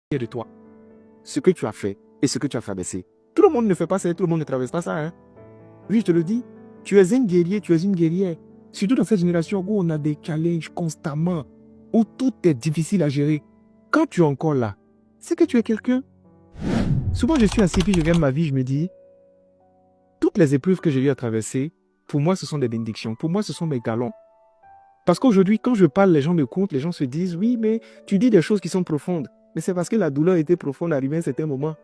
fier de toi. Ce que tu as fait et ce que tu as traversé. Tout le monde ne fait pas ça, tout le monde ne traverse pas ça. Hein. Oui, je te le dis. Tu es un guerrier, tu es une guerrière. Surtout dans cette génération où on a des challenges constamment, où tout est difficile à gérer. Quand tu es encore là, c'est que tu es quelqu'un. Souvent, je suis assis puis je regarde ma vie, je me dis, toutes les épreuves que j'ai eu à traverser, pour moi, ce sont des bénédictions. Pour moi, ce sont mes galons. Parce qu'aujourd'hui, quand je parle, les gens me comptent, les gens se disent, oui, mais tu dis des choses qui sont profondes. Mais c'est parce que la douleur était profonde arrivé à un certain moment.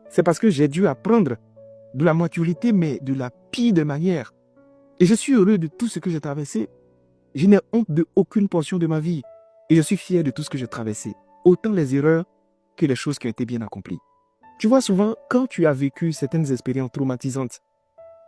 C'est parce que j'ai dû apprendre de la maturité, mais de la pire des manières. Et je suis heureux de tout ce que j'ai traversé. Je n'ai honte de aucune portion de ma vie. Et je suis fier de tout ce que j'ai traversé. Autant les erreurs que les choses qui ont été bien accomplies. Tu vois, souvent, quand tu as vécu certaines expériences traumatisantes,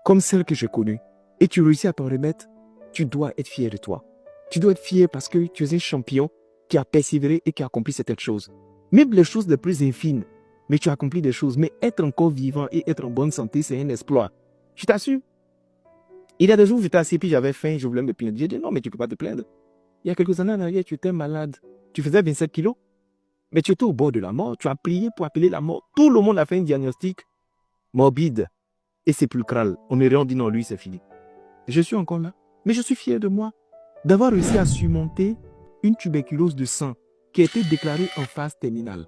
comme celles que j'ai connues, et tu réussis à t'en remettre, tu dois être fier de toi. Tu dois être fier parce que tu es un champion qui a persévéré et qui a accompli certaines choses. Même les choses les plus infimes, mais tu as accompli des choses. Mais être encore vivant et être en bonne santé, c'est un exploit. Je t'assure. Il y a des jours où j'étais assis, puis j'avais faim, je voulais me plaindre. J'ai dit non, mais tu ne peux pas te plaindre. Il y a quelques années en arrière, tu étais malade. Tu faisais 27 kilos, mais tu étais au bord de la mort. Tu as prié pour appeler la mort. Tout le monde a fait un diagnostic morbide et sépulcral. On me dit non, lui, c'est fini. Je suis encore là. Mais je suis fier de moi d'avoir réussi à surmonter une tuberculose de sang qui a été déclarée en phase terminale.